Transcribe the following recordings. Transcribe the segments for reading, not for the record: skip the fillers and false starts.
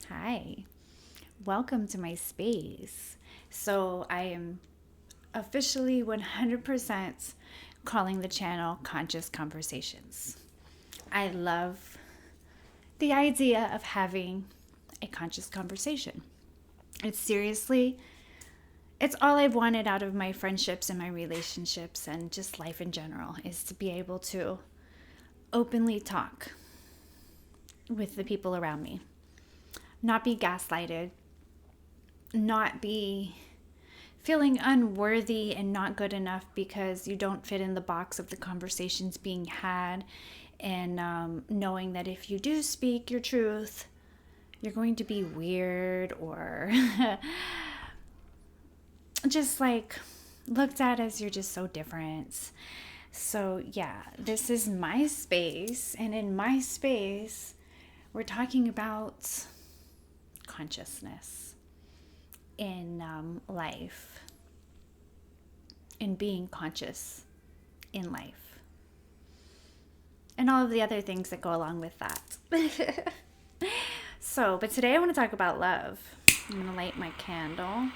Hi, welcome to my space. So, I am officially 100% calling the channel Conscious Conversations. I love the idea of having a conscious conversation. It's seriously, it's all I've wanted out of my friendships and my relationships and just life in general is to be able to openly talk with the people around me, not be gaslighted, not be feeling unworthy and not good enough because you don't fit in the box of the conversations being had, and knowing that if you do speak your truth, you're going to be weird or just like looked at as you're just so different. So, yeah, this is my space, and in my space, we're talking about consciousness in life, in being conscious in life, and all of the other things that go along with that. But today I want to talk about love. I'm going to light my candle.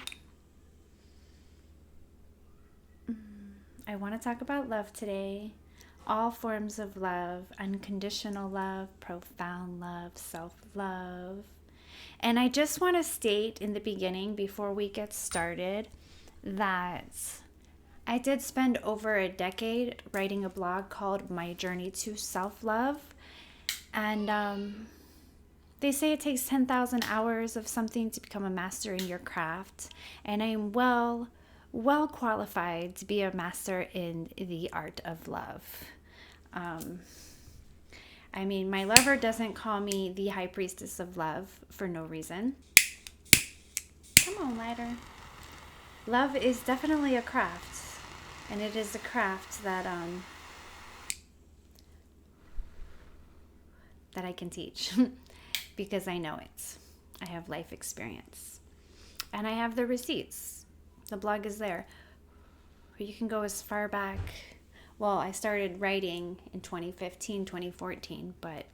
I want to talk about love today. All forms of love, unconditional love, profound love, self-love. And I just want to state in the beginning, before we get started, that I did spend over a decade writing a blog called My Journey to Self-Love. And they say it takes 10,000 hours of something to become a master in your craft. And I'm well qualified to be a master in the art of love. I mean, my lover doesn't call me the high priestess of love for no reason. Come on, lighter. Love is definitely a craft, and it is a craft that I can teach because I know it. I have life experience, and I have the receipts. The blog is there. You can go as far back. Well, I started writing in 2015, 2014, but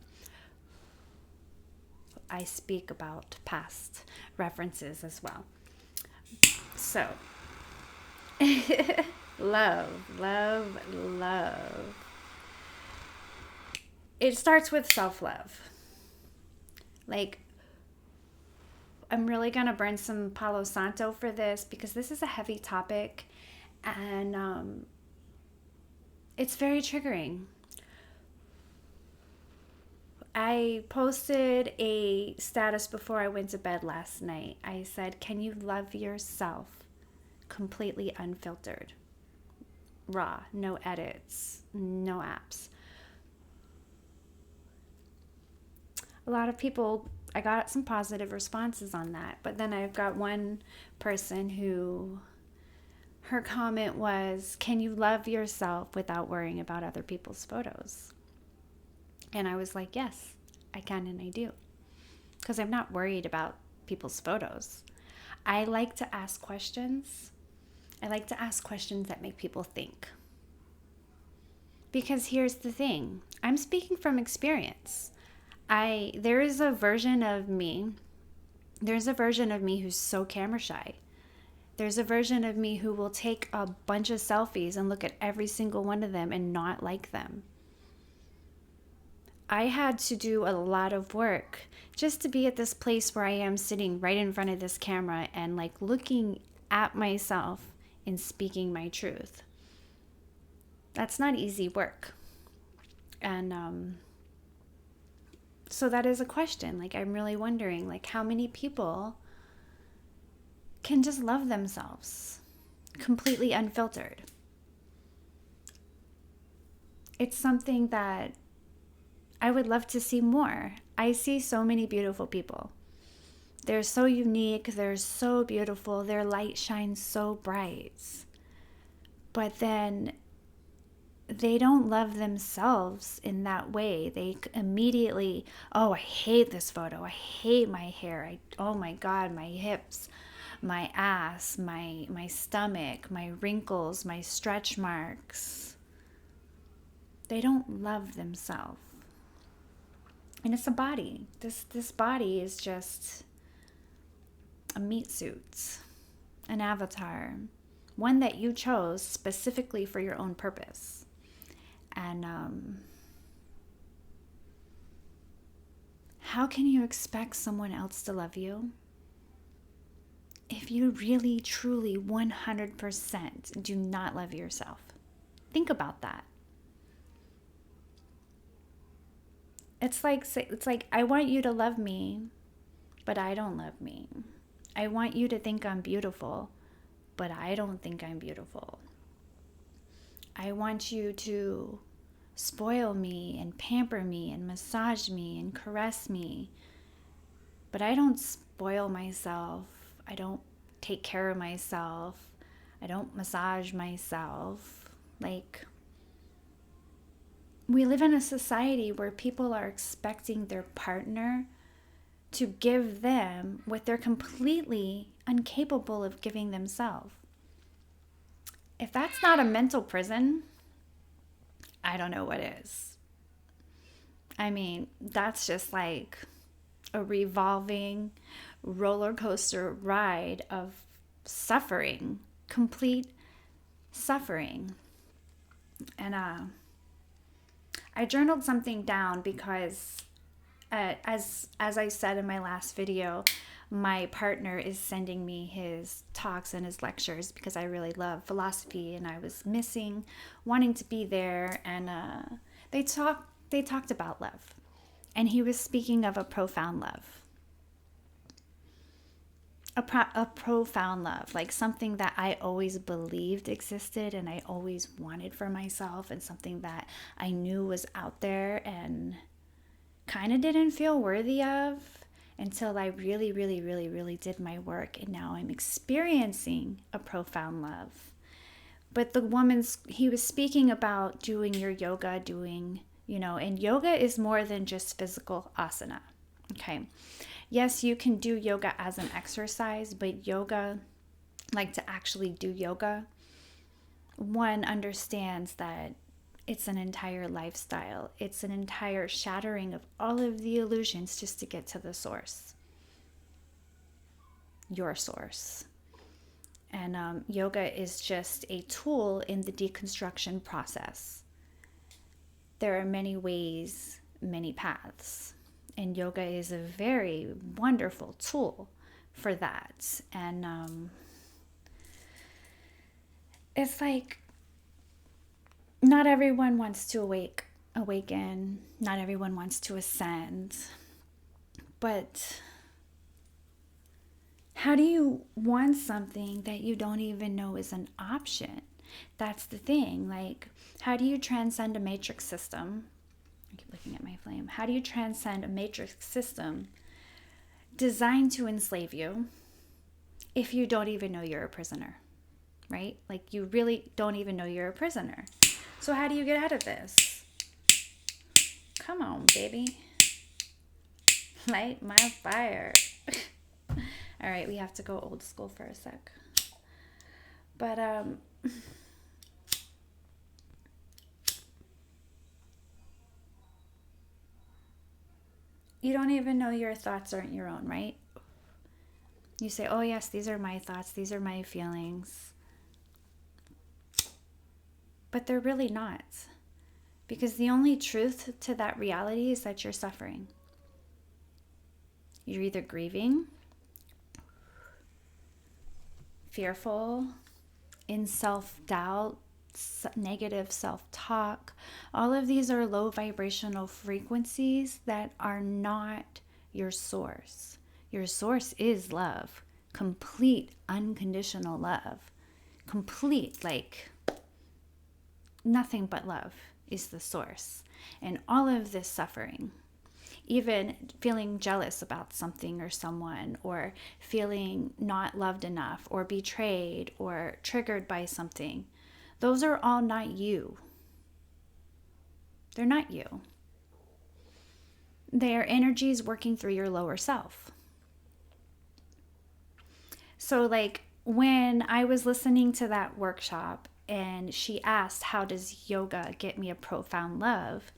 I speak about past references as well. So, love. It starts with self-love. Like, I'm really going to burn some Palo Santo for this because this is a heavy topic, and it's very triggering. I posted a status before I went to bed last night. I said, can you love yourself completely unfiltered? Raw, no edits, no apps. A lot of people, I got some positive responses on that, but then I've got one person who, her comment was, can you love yourself without worrying about other people's photos? And I was like, yes, I can and I do. Because I'm not worried about people's photos. I like to ask questions. I like to ask questions that make people think. Because here's the thing. I'm speaking from experience. There is a version of me who's so camera shy. There's a version of me who will take a bunch of selfies and look at every single one of them and not like them. I had to do a lot of work just to be at this place where I am sitting right in front of this camera and like looking at myself and speaking my truth. That's not easy work. And so that is a question. Like, I'm really wondering, like, how many people can just love themselves completely unfiltered? It's something that I would love to see more. I see so many beautiful people. They're so unique. They're so beautiful. Their light shines so bright. But then they don't love themselves in that way. They immediately, oh, I hate this photo. I hate my hair. Oh my God, my hips, my ass, my stomach, my wrinkles, my stretch marks. They don't love themselves. And it's a body. This body is just a meat suit, an avatar, one that you chose specifically for your own purpose. And how can you expect someone else to love you if you really, truly, 100% do not love yourself? Think about that. It's like I want you to love me, but I don't love me. I want you to think I'm beautiful, but I don't think I'm beautiful. I want you to spoil me and pamper me and massage me and caress me, but I don't spoil myself. I don't take care of myself. I don't massage myself. Like, we live in a society where people are expecting their partner to give them what they're completely incapable of giving themselves. If that's not a mental prison, I don't know what is. I mean, that's just like a revolving roller coaster ride of suffering, complete suffering. And I journaled something down because as I said in my last video, my partner is sending me his talks and his lectures because I really love philosophy and I was wanting to be there. And they talked about love, and he was speaking of a profound love, a profound love, like something that I always believed existed and I always wanted for myself, and something that I knew was out there and kind of didn't feel worthy of until I really, really, really, really did my work. And now I'm experiencing a profound love. But he was speaking about doing your yoga, and yoga is more than just physical asana. Okay. Yes, you can do yoga as an exercise, but yoga, like to actually do yoga, one understands that it's an entire lifestyle. It's an entire shattering of all of the illusions just to get to the source, your source. And yoga is just a tool in the deconstruction process. There are many ways, many paths, and yoga is a very wonderful tool for that. And it's like, not everyone wants to awaken. Not everyone wants to ascend. But how do you want something that you don't even know is an option? That's the thing. Like, how do you transcend a matrix system? I keep looking at my flame. How do you transcend a matrix system designed to enslave you if you don't even know you're a prisoner, right? Like, you really don't even know you're a prisoner. So how do you get out of this? Come on, baby. Light my fire. All right, we have to go old school for a sec. But you don't even know your thoughts aren't your own, right? You say, oh yes, these are my thoughts, these are my feelings. But they're really not. Because the only truth to that reality is that you're suffering. You're either grieving, fearful, in self-doubt, negative self-talk. All of these are low vibrational frequencies that are not your source. Your source is love. Complete, unconditional love. Complete, like, nothing but love is the source. And all of this suffering, even feeling jealous about something or someone, or feeling not loved enough, or betrayed, or triggered by something, those are all not you. They're not you. They are energies working through your lower self. So like when I was listening to that workshop and she asked, how does yoga get me a profound love?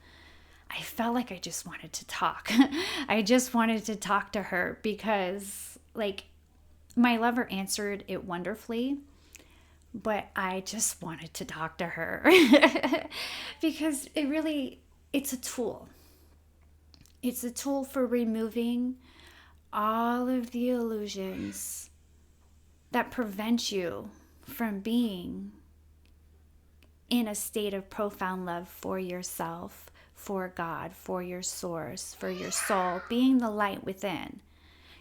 I felt like I just wanted to talk. I just wanted to talk to her because like My lover answered it wonderfully, but I just wanted to talk to her because it's a tool. It's a tool for removing all of the illusions that prevent you from being in a state of profound love for yourself, for God, for your source, for your soul, being the light within.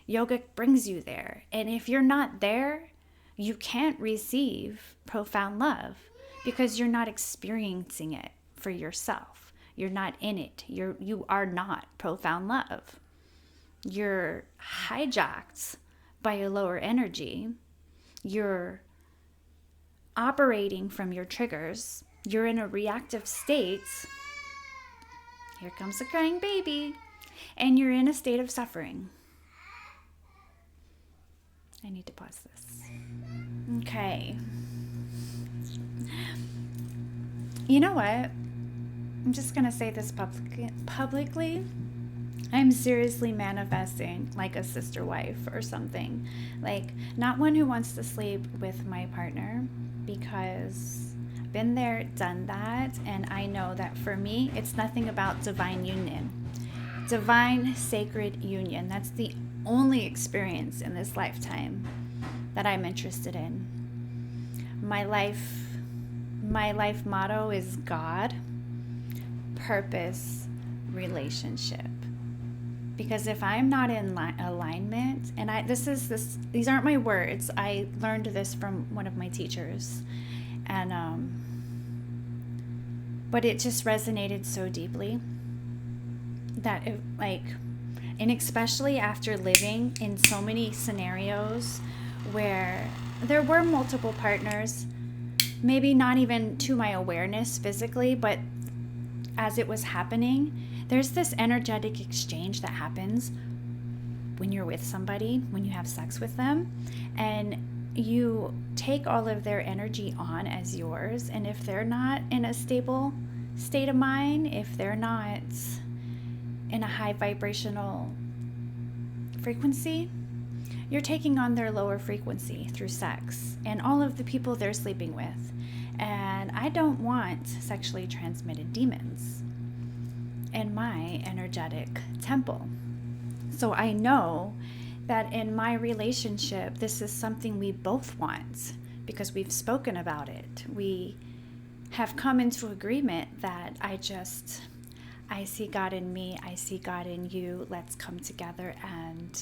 Yoga brings you there. And if you're not there, you can't receive profound love because you're not experiencing it for yourself. You're not in it. You are not profound love. You're hijacked by a lower energy. You're operating from your triggers. You're in a reactive state. Here comes a crying baby. And you're in a state of suffering. I need to pause this. Okay. You know what? I'm just going to say this publicly. I'm seriously manifesting like a sister wife or something. Like, not one who wants to sleep with my partner, because I've been there, done that, and I know that for me, it's nothing about divine union. Divine sacred union. That's the only experience in this lifetime that I'm interested in. My life motto is God, purpose, relationship. Because if I'm not in alignment, and these aren't my words, I learned this from one of my teachers, and but it just resonated so deeply that and especially after living in so many scenarios where there were multiple partners, maybe not even to my awareness physically, but as it was happening, there's this energetic exchange that happens when you're with somebody, when you have sex with them, and you take all of their energy on as yours. And if they're not in a stable state of mind, if they're not in a high vibrational frequency, you're taking on their lower frequency through sex and all of the people they're sleeping with. And I don't want sexually transmitted demons in my energetic temple. So I know that in my relationship, this is something we both want because we've spoken about it. We have come into agreement that I see God in me, I see God in you. Let's come together and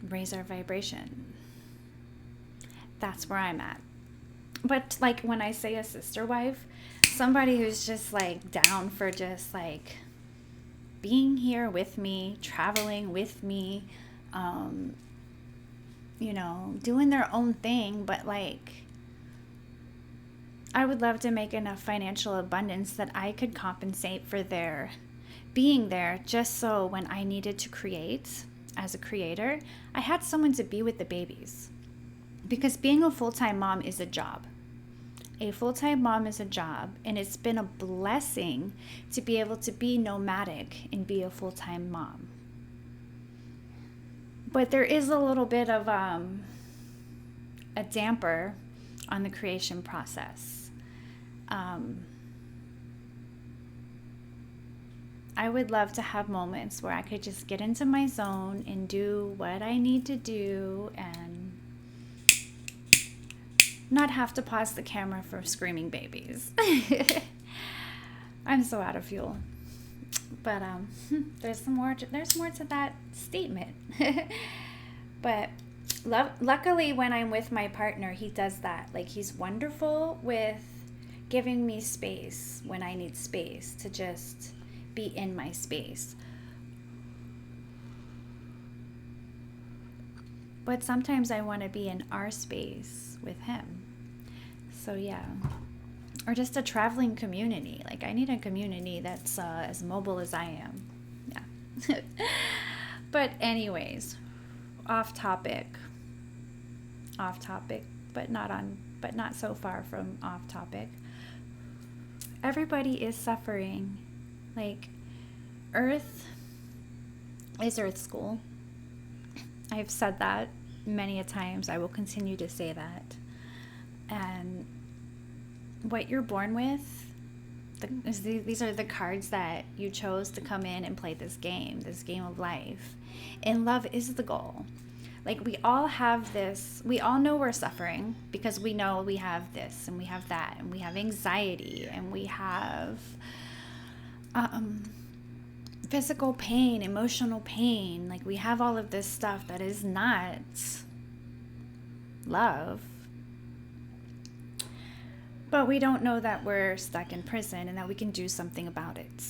raise our vibration. That's where I'm at. But like when I say a sister wife, somebody who's just like down for just like being here with me, traveling with me, doing their own thing, but like I would love to make enough financial abundance that I could compensate for their being there, just so when I needed to create as a creator, I had someone to be with the babies. Because being a full-time mom is a job. A full-time mom is a job, and it's been a blessing to be able to be nomadic and be a full-time mom. But there is a little bit of a damper on the creation process. I would love to have moments where I could just get into my zone and do what I need to do and not have to pause the camera for screaming babies. I'm so out of fuel. But there's more to that statement. But luckily when I'm with my partner, he does that. Like, he's wonderful with giving me space when I need space to just be in my space. But sometimes I want to be in our space with him. So yeah. Or just a traveling community. Like, I need a community that's as mobile as I am. Yeah. But anyways, off topic, but not so far from off topic. Everybody is suffering. Like, Earth is Earth School. I've said that many a times. I will continue to say that. And what you're born with, these are the cards that you chose to come in and play this game of life. And love is the goal. Like, we all have this, we all know we're suffering because we know we have this and we have that and we have anxiety and we have physical pain, emotional pain. Like, we have all of this stuff that is not love. But we don't know that we're stuck in prison and that we can do something about it.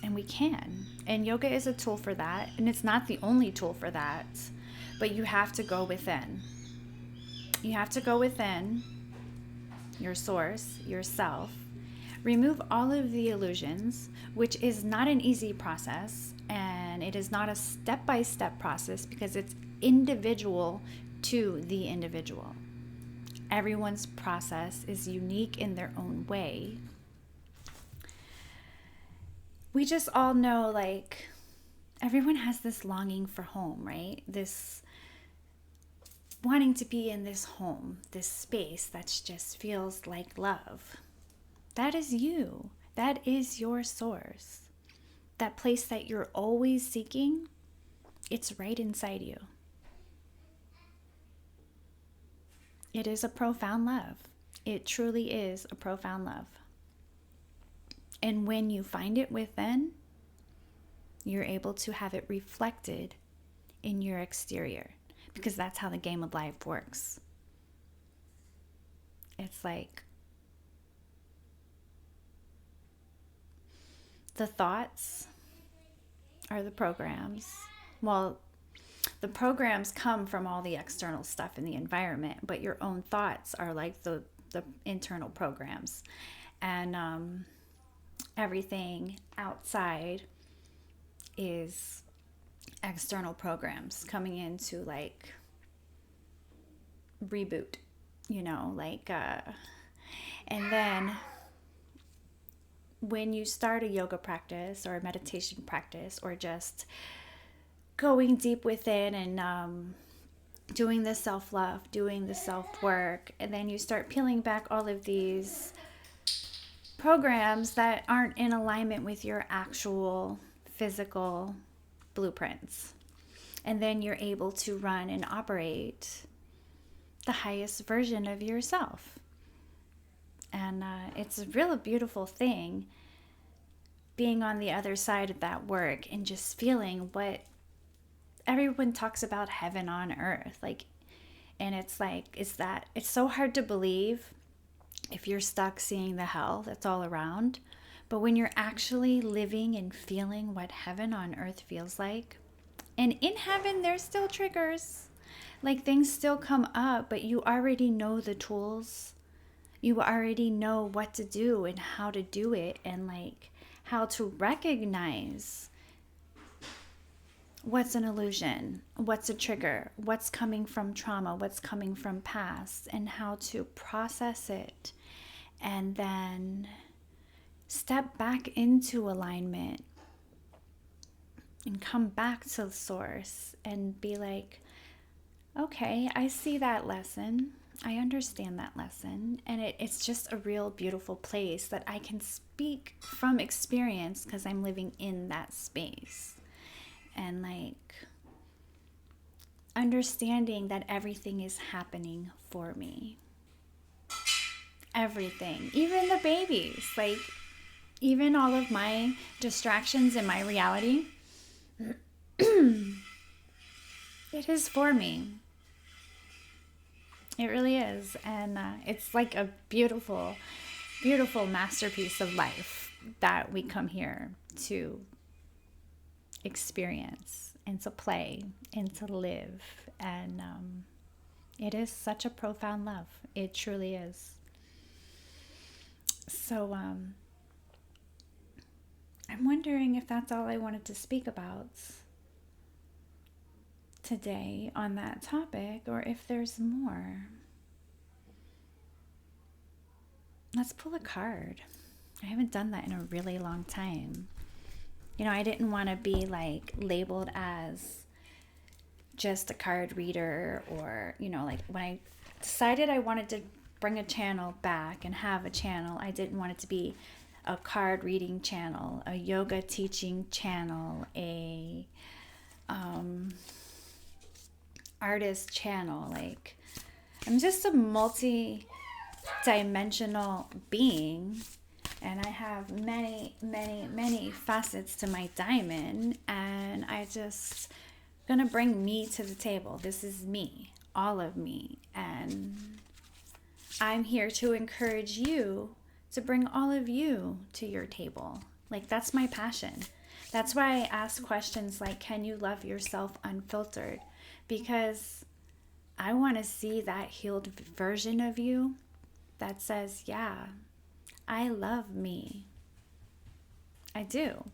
And we can. And yoga is a tool for that. And it's not the only tool for that. But you have to go within. You have to go within your source, yourself. Remove all of the illusions, which is not an easy process. And it is not a step-by-step process because it's individual to the individual. Everyone's process is unique in their own way. We just all know, like, everyone has this longing for home, right? This wanting to be in this home, this space that just feels like love. That is you. That is your source. That place that you're always seeking, it's right inside you. It is a profound love. It truly is a profound love. And when you find it within, you're able to have it reflected in your exterior, because that's how the game of life works. It's like the thoughts are the programs. Well, the programs come from all the external stuff in the environment, but your own thoughts are like the internal programs. And everything outside is external programs coming in to, like, reboot, and then when you start a yoga practice or a meditation practice or just going deep within and doing the self-love, doing the self-work, and then you start peeling back all of these programs that aren't in alignment with your actual physical blueprints. And then you're able to run and operate the highest version of yourself. And it's a real beautiful thing being on the other side of that work and just feeling what everyone talks about, heaven on earth. And it's so hard to believe if you're stuck seeing the hell that's all around. But when you're actually living and feeling what heaven on earth feels like, and in heaven there's still triggers, like things still come up, but you already know the tools. You already know what to do and how to do it, and like how to recognize what's an illusion, what's a trigger, what's coming from trauma, what's coming from past, and how to process it, and then step back into alignment and come back to the source and be like, okay, I see that lesson. I understand that lesson. And it's just a real beautiful place that I can speak from experience because I'm living in that space. And like understanding that everything is happening for me. Everything, even the babies, like even all of my distractions in my reality, it is for me. It really is. And it's like a beautiful, beautiful masterpiece of life that we come here to experience and to play and to live. And it is such a profound love. It truly is. So I'm wondering if that's all I wanted to speak about today on that topic, or if there's more. Let's pull a card. I haven't done that in a really long time. You know, I didn't want to be like labeled as just a card reader, or, like when I decided I wanted to bring a channel back and have a channel, I didn't want it to be a card reading channel, a yoga teaching channel, a artist channel. Like, I'm just a multi-dimensional being, and I have many, many, many facets to my diamond, and I just gonna bring me to the table. This is me, all of me, and I'm here to encourage you to bring all of you to your table. Like, that's my passion. That's why I ask questions like, can you love yourself unfiltered? Because I want to see that healed version of you that says, yeah, I love me. I do.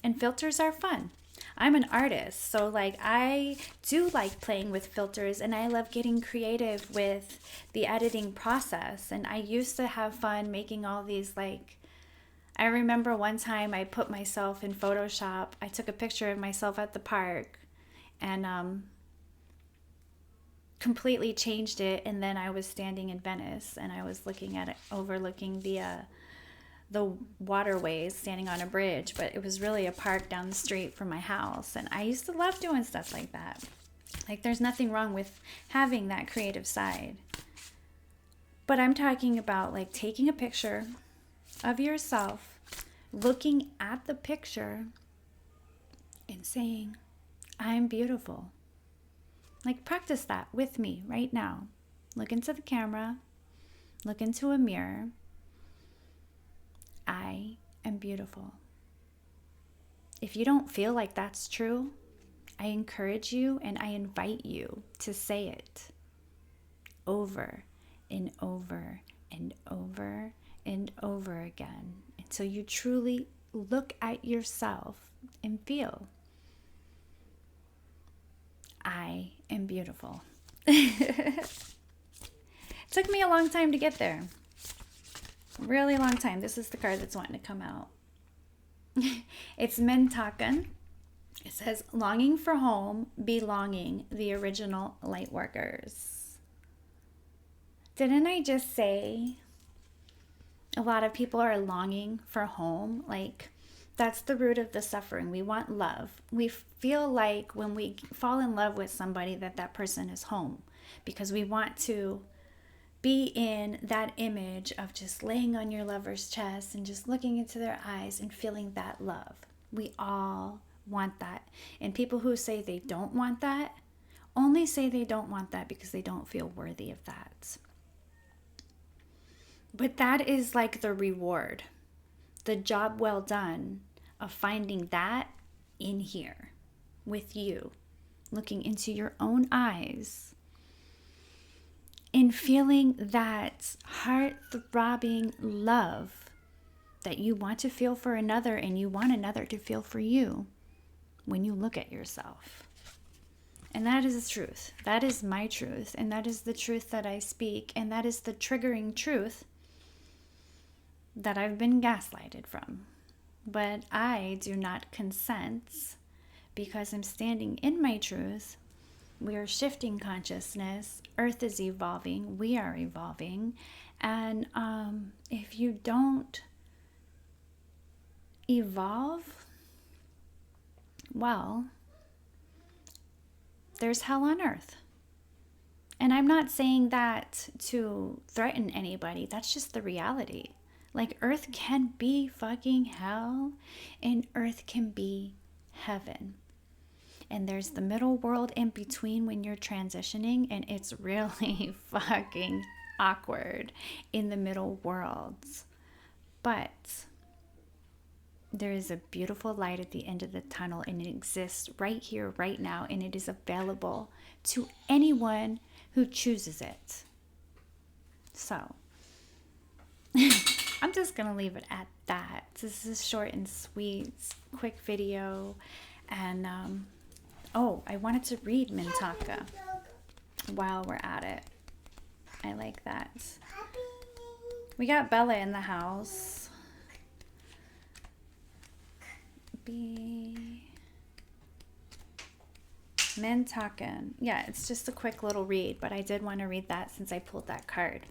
And filters are fun. I'm an artist, so like I do like playing with filters, and I love getting creative with the editing process. And I used to have fun making all these, like, I remember one time I put myself in Photoshop. I took a picture of myself at the park and completely changed it, and then I was standing in Venice and I was looking at it, overlooking the waterways, standing on a bridge, but it was really a park down the street from my house. And I used to love doing stuff like that. Like, there's nothing wrong with having that creative side. But I'm talking about like taking a picture of yourself, looking at the picture and saying, I'm beautiful. Like, practice that with me right now. Look into the camera, look into a mirror. I am beautiful. If you don't feel like that's true, I encourage you and I invite you to say it over and over and over and over again until you truly look at yourself and feel, I am beautiful. It took me a long time to get there. Really long time. This is the card that's wanting to come out. It's Mentakan. It says, longing for home, belonging, the original light workers. Didn't I just say a lot of people are longing for home? Like, that's the root of the suffering. We want love. We feel like when we fall in love with somebody that person is home, because we want to be in that image of just laying on your lover's chest and just looking into their eyes and feeling that love. We all want that. And people who say they don't want that only say they don't want that because they don't feel worthy of that. But that is like the reward, the job well done of finding that in here with you, looking into your own eyes and feeling that heart-throbbing love that you want to feel for another and you want another to feel for you when you look at yourself. And that is the truth. That is my truth. And that is the truth that I speak. And that is the triggering truth that I've been gaslighted from. But I do not consent because I'm standing in my truth. We are shifting consciousness. Earth is evolving. We are evolving. And if you don't evolve, well, there's hell on earth. And I'm not saying that to threaten anybody. That's just the reality. Like, earth can be fucking hell and earth can be heaven. And there's the middle world in between when you're transitioning, and it's really fucking awkward in the middle worlds. But there is a beautiful light at the end of the tunnel, and it exists right here, right now, and it is available to anyone who chooses it. So, I'm just going to leave it at that. This is short and sweet, quick video. And, I wanted to read Mintaka while we're at it. I like that. We got Bella in the house. Mintakan. Yeah, it's just a quick little read, but I did want to read that since I pulled that card.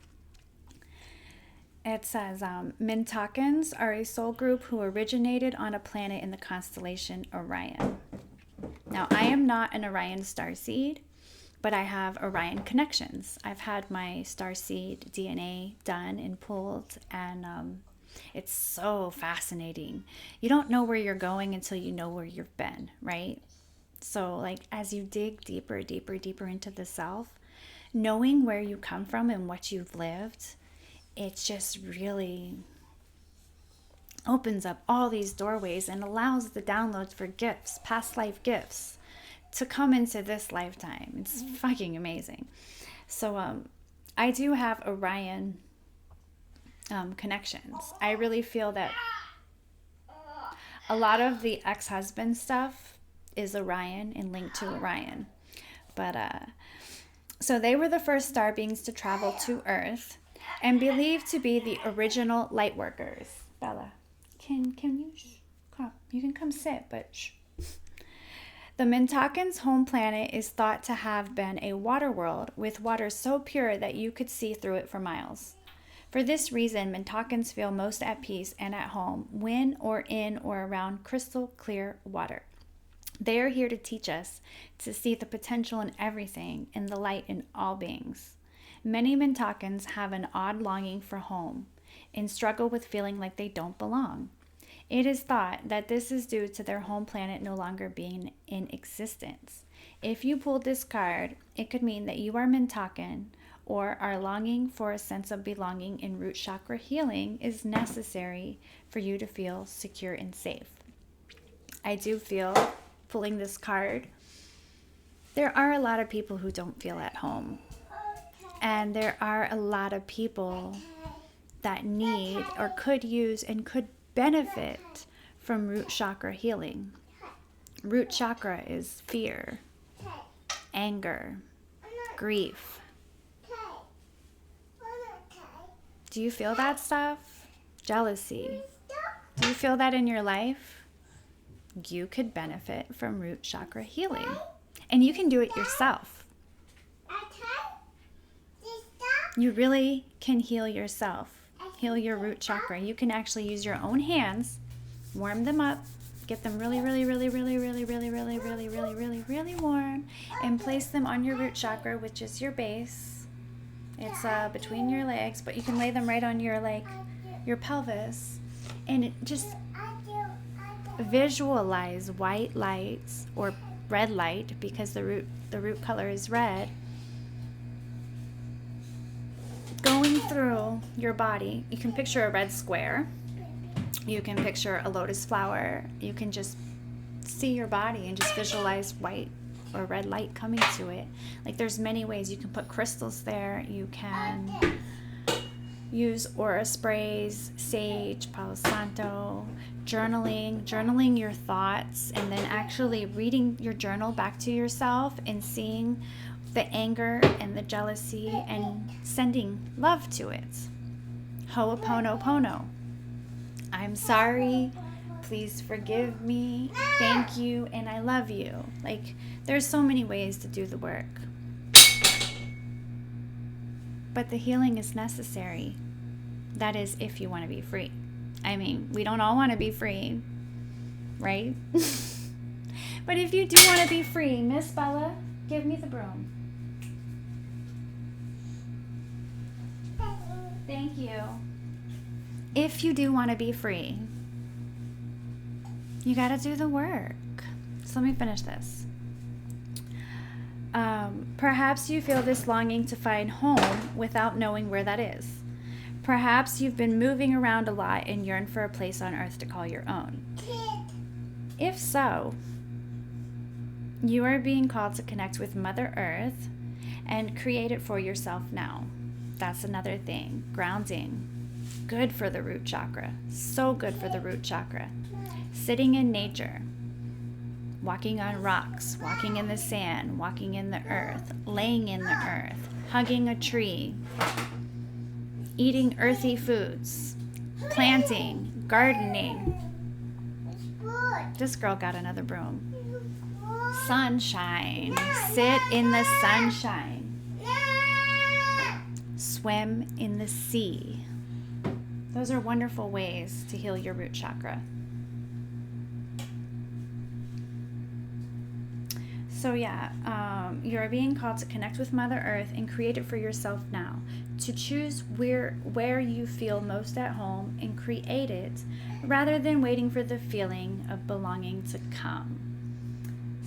It says, Mintakans are a soul group who originated on a planet in the constellation Orion. Now, I am not an Orion starseed, but I have Orion connections. I've had my starseed DNA done and pulled, and it's so fascinating. You don't know where you're going until you know where you've been, right? So, like, as you dig deeper into the self, knowing where you come from and what you've lived, it just really opens up all these doorways and allows the downloads for gifts, past life gifts, to come into this lifetime. It's fucking amazing. So, I do have Orion connections. I really feel that a lot of the ex-husband stuff is Orion and linked to Orion. But so they were the first star beings to travel to Earth and believed to be the original light workers. Bella, can you come? You can come sit, but shh. The Mintakan's home planet is thought to have been a water world with water so pure that you could see through it for miles. For this reason, Mintakans feel most at peace and at home when or in or around crystal clear water. They are here to teach us to see the potential in everything and the light in all beings. Many Mintakans have an odd longing for home and struggle with feeling like they don't belong. It is thought that this is due to their home planet no longer being in existence. If you pulled this card, it could mean that you are Mintakan or are longing for a sense of belonging, and root chakra healing is necessary for you to feel secure and safe. I do feel, pulling this card, there are a lot of people who don't feel at home. And there are a lot of people that need or could use and could benefit from root chakra healing. Root chakra is fear, anger, grief. Do you feel that stuff? Jealousy. Do you feel that in your life? You could benefit from root chakra healing. And you can do it yourself. You really can heal yourself. Heal your root chakra. You can actually use your own hands, warm them up, get them really warm, and place them on your root chakra, which is your base. It's between your legs, but you can lay them right on your pelvis, and it just visualize white lights or red light, because the root color is red, going through your body. You can picture a red square. You can picture a lotus flower. You can just see your body and just visualize white or red light coming to it. Like, there's many ways. You can put crystals there. You can use aura sprays, sage, Palo Santo, journaling your thoughts, and then actually reading your journal back to yourself and seeing the anger and the jealousy and sending love to it. Ho'oponopono. I'm sorry. Please forgive me. Thank you. And I love you. Like, there's so many ways to do the work. But the healing is necessary. That is, if you want to be free. I mean, we don't all want to be free, right? But if you do want to be free, Miss Bella, give me the broom. Thank you. If you do want to be free, you got to do the work. So let me finish this. Perhaps you feel this longing to find home without knowing where that is. Perhaps you've been moving around a lot and yearn for a place on earth to call your own. If so, you are being called to connect with Mother Earth and create it for yourself now. That's another thing. Grounding. Good for the root chakra. So good for the root chakra. Sitting in nature. Walking on rocks. Walking in the sand. Walking in the earth. Laying in the earth. Hugging a tree. Eating earthy foods. Planting. Gardening. This girl got another broom. Sunshine. Sit in the sunshine. Swim in the sea. Those are wonderful ways to heal your root chakra. So you're being called to connect with Mother Earth and create it for yourself now. To choose where you feel most at home and create it, rather than waiting for the feeling of belonging to come.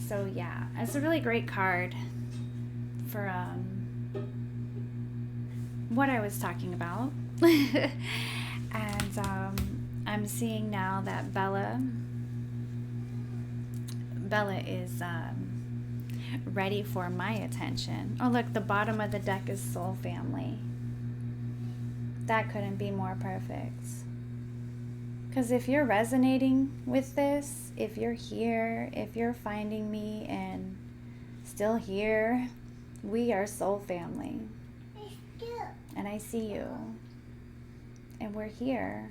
So it's a really great card for what I was talking about. And I'm seeing now that Bella is ready for my attention. Oh, look, the bottom of the deck is Soul Family. That couldn't be more perfect. Because if you're resonating with this, if you're here, if you're finding me and still here, we are Soul Family. And I see you. And we're here.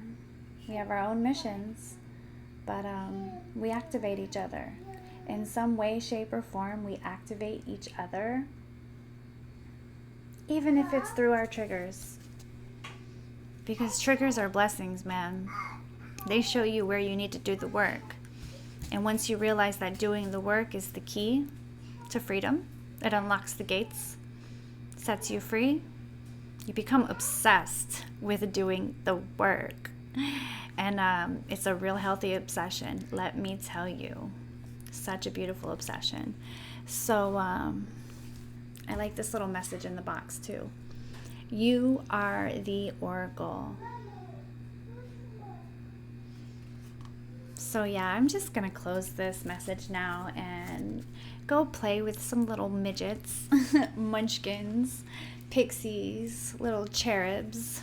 We have our own missions, but we activate each other. In some way, shape, or form, we activate each other, even if it's through our triggers. Because triggers are blessings, man. They show you where you need to do the work. And once you realize that doing the work is the key to freedom, it unlocks the gates, sets you free, you become obsessed with doing the work. And it's a real healthy obsession, let me tell you. Such a beautiful obsession. So I like this little message in the box too. You are the oracle. So I'm just gonna close this message now and go play with some little midgets, munchkins, pixies, little cherubs.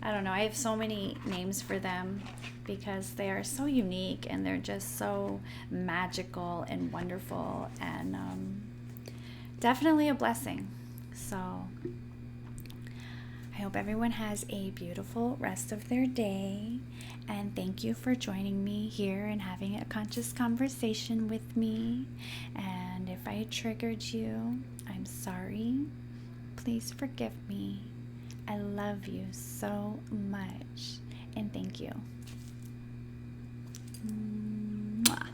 I don't know, I have so many names for them because they are so unique and they're just so magical and wonderful and definitely a blessing. So I hope everyone has a beautiful rest of their day, and thank you for joining me here and having a conscious conversation with me. And if I triggered you, I'm sorry. Please forgive me. I love you so much, and thank you. Mwah.